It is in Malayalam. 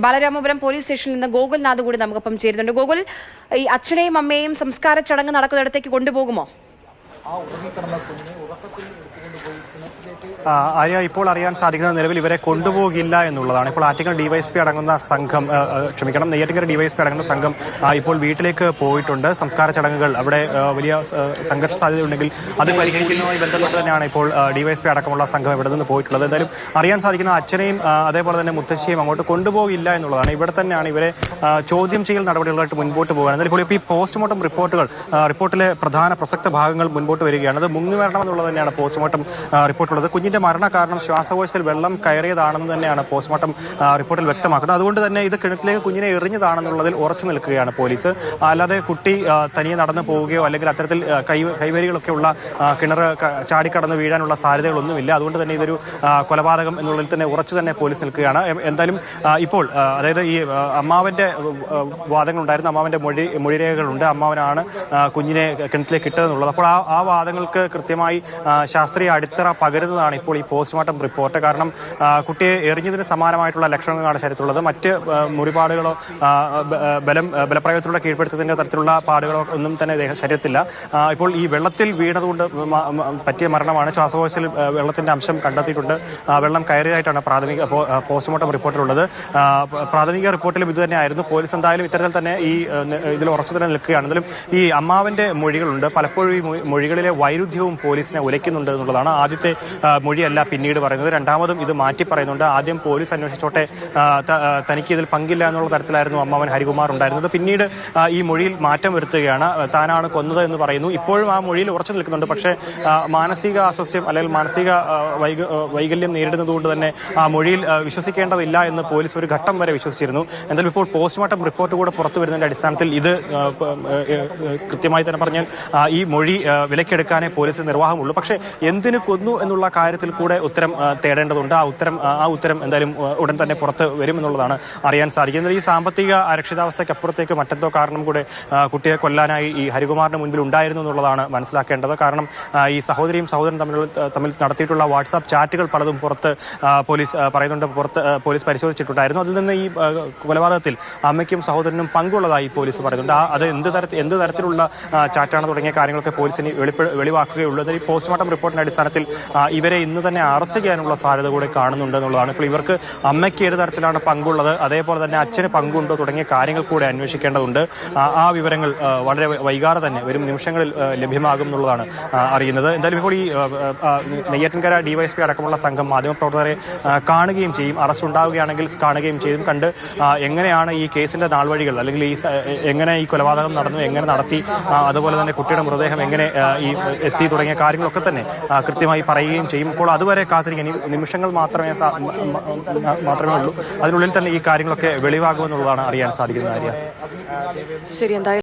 ബാലരാമപുരം പോലീസ് സ്റ്റേഷനിൽ നിന്ന് ഗോകുൽനാഥ് കൂടി നമുക്കൊപ്പം ചേരുന്നുണ്ട്. ഗോകുൽ, ഈ അച്ഛനെയും അമ്മയെയും സംസ്കാര ചടങ്ങ് നടക്കുന്നിടത്തേക്ക് കൊണ്ടുപോകുമോ? ആര്യ, ഇപ്പോൾ അറിയാൻ സാധിക്കുന്ന നിലവിൽ ഇവരെ കൊണ്ടുപോകില്ല എന്നുള്ളതാണ്. ഇപ്പോൾ ആറ്റിങ്ങൽ ഡിവൈഎസ്പി അടങ്ങുന്ന സംഘം, നെയ്യാറ്റിൻകര ഡിവൈഎസ്പി അടങ്ങുന്ന സംഘം ഇപ്പോൾ വീട്ടിലേക്ക് പോയിട്ടുണ്ട്. സംസ്കാര ചടങ്ങുകൾ അവിടെ വലിയ സംഘർഷ സാധ്യതയുണ്ടെങ്കിൽ അത് പരിഹരിക്കുന്നതുമായി ബന്ധപ്പെട്ട് തന്നെയാണ് ഇപ്പോൾ ഡിവൈഎസ്പി അടക്കമുള്ള സംഘം ഇവിടെ നിന്ന് പോയിട്ടുള്ളത്. എന്തായാലും അറിയാൻ സാധിക്കുന്ന അച്ഛനെയും അതേപോലെ തന്നെ മുത്തശ്ശിയും അങ്ങോട്ട് കൊണ്ടുപോകില്ല എന്നുള്ളതാണ്. ഇവിടെ തന്നെയാണ് ഇവരെ ചോദ്യം ചെയ്യൽ നടപടികളായിട്ട് മുൻപോട്ട് പോകുന്നത്. എന്തായാലും ഇപ്പോൾ ഈ പോസ്റ്റ്മോർട്ടം റിപ്പോർട്ടിലെ പ്രധാന പ്രസക്ത ഭാഗങ്ങൾ മുൻപോട്ട് വരികയാണ്. അത് മുങ്ങിമരണം എന്നുള്ളത് തന്നെയാണ് പോസ്റ്റ്മോർട്ടം റിപ്പോർട്ടുള്ളത്. കുഞ്ഞിന്റെ മരണ കാരണം ശ്വാസകോശത്തിൽ വെള്ളം കയറിയതാണെന്ന് തന്നെയാണ് പോസ്റ്റ്മോർട്ടം റിപ്പോർട്ടിൽ വ്യക്തമാക്കുന്നത്. അതുകൊണ്ട് തന്നെ ഇത് കിണറ്റിലേക്ക് കുഞ്ഞിനെ എറിഞ്ഞതാണെന്നുള്ളതിൽ ഉറച്ചു നിൽക്കുകയാണ് പോലീസ്. അല്ലാതെ കുട്ടി തനിയെ നടന്നു പോവുകയോ അല്ലെങ്കിൽ അത്തരത്തിൽ കൈവരികളൊക്കെ ഉള്ള കിണർ ചാടിക്കടന്ന് വീഴാനുള്ള സാധ്യതകളൊന്നുമില്ല. അതുകൊണ്ട് തന്നെ ഇതൊരു കൊലപാതകം എന്നുള്ളതിൽ തന്നെ ഉറച്ചു തന്നെ പോലീസ് നിൽക്കുകയാണ്. എന്തായാലും ഇപ്പോൾ അതായത് ഈ അമ്മാവന്റെ വാദങ്ങളുണ്ടായിരുന്നു, അമ്മാവന്റെ മൊഴിരേഖകളുണ്ട്. അമ്മാവനാണ് കുഞ്ഞിനെ കിണറ്റിലേക്ക് ഇട്ടതെന്നുള്ളത്. അപ്പോൾ ആ വാദങ്ങൾക്ക് കൃത്യമായി ശാസ്ത്രീയ അടിത്തറ പകരുന്നതാണ് ഇപ്പോൾ ഈ പോസ്റ്റ്മോർട്ടം റിപ്പോർട്ട്. കാരണം കുട്ടിയെ എറിഞ്ഞതിന് സമാനമായിട്ടുള്ള ലക്ഷണങ്ങളാണ് ശരീരത്തിലുള്ളത്. മറ്റ് മുറിപാടുകളോ ബലപ്രയോഗത്തിലൂടെ കീഴ്പ്പെടുത്തതിൻ്റെ തരത്തിലുള്ള പാടുകളോ ഒന്നും തന്നെ ശരീരത്തില്ല. ഇപ്പോൾ ഈ വെള്ളത്തിൽ വീണതുകൊണ്ട് പറ്റിയ മരണമാണ്. ശ്വാസകോശത്തിൽ വെള്ളത്തിന്റെ അംശം കണ്ടെത്തിയിട്ടുണ്ട്. വെള്ളം കയറിയതായിട്ടാണ് പ്രാഥമിക പോസ്റ്റ്മോർട്ടം റിപ്പോർട്ടിലുള്ളത്. പ്രാഥമിക റിപ്പോർട്ടിലും ഇത് തന്നെയായിരുന്നു. പോലീസ് എന്തായാലും ഇത്തരത്തിൽ തന്നെ ഇതിൽ ഉറച്ചു തന്നെ നിൽക്കുകയാണ്. എന്നാലും ഈ അമ്മാവന്റെ മൊഴികളുണ്ട്. പലപ്പോഴും ഈ മൊഴികളിലെ വൈരുദ്ധ്യവും പോലീസിനെ ഉലയ്ക്കുന്നുണ്ട് എന്നുള്ളതാണ്. ആദ്യത്തെ മൊഴിയല്ല പിന്നീട് പറയുന്നത്. രണ്ടാമതും ഇത് മാറ്റി പറയുന്നുണ്ട്. ആദ്യം പോലീസ് അന്വേഷിച്ചോട്ടെ, തനിക്ക് ഇതിൽ പങ്കില്ല എന്നുള്ള തരത്തിലായിരുന്നു അമ്മാവൻ ഹരികുമാർ ഉണ്ടായിരുന്നത്. പിന്നീട് ഈ മൊഴിയിൽ മാറ്റം വരുത്തുകയാണ്. താനാണ് കൊന്നത് എന്ന് പറയുന്നു. ഇപ്പോഴും ആ മൊഴിയിൽ ഉറച്ചു നിൽക്കുന്നുണ്ട്. പക്ഷേ മാനസിക അസ്വസ്ഥ്യം അല്ലെങ്കിൽ മാനസിക വൈകല്യം നേരിടുന്നതുകൊണ്ട് തന്നെ ആ മൊഴിയിൽ വിശ്വസിക്കേണ്ടതില്ല എന്ന് പോലീസ് ഒരു ഘട്ടം വരെ വിശ്വസിച്ചിരുന്നു. എന്തായാലും ഇപ്പോൾ പോസ്റ്റ്മോർട്ടം റിപ്പോർട്ട് കൂടെ പുറത്തു വരുന്നതിന്റെ അടിസ്ഥാനത്തിൽ ഇത് കൃത്യമായി തന്നെ പറഞ്ഞാൽ ഈ മൊഴി വിലക്കെടുക്കാനേ പോലീസ് നിർവാഹമുള്ളൂ. പക്ഷേ എന്തിനു കൊന്നു എന്നുള്ള കാര്യത്തിൽ കൂടെ ഉത്തരം തേടേണ്ടതുണ്ട്. ആ ഉത്തരം എന്തായാലും ഉടൻ തന്നെ പുറത്ത് വരുമെന്നുള്ളതാണ് അറിയാൻ സാധിക്കുന്നത്. ഈ സാമ്പത്തിക അരക്ഷിതാവസ്ഥയ്ക്കപ്പുറത്തേക്ക് മറ്റെന്തോ കാരണം കൂടെ കുട്ടിയെ കൊല്ലാനായി ഈ ഹരികുമാറിന് മുൻപിൽ ഉണ്ടായിരുന്നു എന്നുള്ളതാണ് മനസ്സിലാക്കേണ്ടത്. കാരണം ഈ സഹോദരിയും സഹോദരൻ തമ്മിൽ നടത്തിയിട്ടുള്ള വാട്സാപ്പ് ചാറ്റുകൾ പലതും പുറത്ത് പോലീസ് പറയുന്നുണ്ട്, പോലീസ് പരിശോധിച്ചിട്ടുണ്ടായിരുന്നു. അതിൽ നിന്ന് ഈ കൊലപാതകത്തിൽ അമ്മയ്ക്കും സഹോദരനും പങ്കുള്ളതായി പോലീസ് പറയുന്നുണ്ട്. അത് എന്ത് തരത്തിലുള്ള ചാറ്റാണ് തുടങ്ങിയ കാര്യങ്ങളൊക്കെ പോലീസിന് വെളിവാക്കുകയുള്ളൂ. ഈ പോസ്റ്റ്മോർട്ടം റിപ്പോർട്ടിന്റെ അടിസ്ഥാനത്തിൽ ഇവരെ ഇന്ന് തന്നെ അറസ്റ്റ് ചെയ്യാനുള്ള സാധ്യത കൂടെ കാണുന്നുണ്ട് എന്നുള്ളതാണ്. ഇപ്പോൾ ഇവർക്ക് അമ്മയ്ക്ക് ഏത് തരത്തിലാണ് പങ്കുള്ളത്, അതേപോലെ തന്നെ അച്ഛന് പങ്കുണ്ടോ തുടങ്ങിയ കാര്യങ്ങൾ കൂടെ അന്വേഷിക്കേണ്ടതുണ്ട്. ആ വിവരങ്ങൾ വളരെ വൈകാതെ തന്നെ വരും നിമിഷങ്ങളിൽ ലഭ്യമാകും എന്നുള്ളതാണ് അറിയുന്നത്. എന്തായാലും ഇപ്പോൾ ഈ നെയ്യാറ്റിൻകര ഡിവൈഎസ്പി അടക്കമുള്ള സംഘം മാധ്യമപ്രവർത്തകരെ കാണുകയും ചെയ്യും. അറസ്റ്റ് ഉണ്ടാവുകയാണെങ്കിൽ കാണുകയും ചെയ്യും. കണ്ട് എങ്ങനെയാണ് ഈ കേസിന്റെ നാൾവഴികൾ അല്ലെങ്കിൽ എങ്ങനെ ഈ കൊലപാതകം നടന്നു, എങ്ങനെ നടത്തി, അതുപോലെ തന്നെ കുട്ടിയുടെ മൃതദേഹം എങ്ങനെ ഈ എത്തി തുടങ്ങിയ കാര്യങ്ങളൊക്കെ തന്നെ കൃത്യമായി പറയുകയും ചെയ്യും. അപ്പോൾ അതുവരെ കാത്തിരിക്കാൻ നിമിഷങ്ങൾ മാത്രമേ ഉള്ളൂ. അതിനുള്ളിൽ തന്നെ ഈ കാര്യങ്ങളൊക്കെ വെളിവാകുമെന്നുള്ളതാണ് അറിയാൻ സാധിക്കുന്ന കാര്യം. ശരി, എന്തായാലും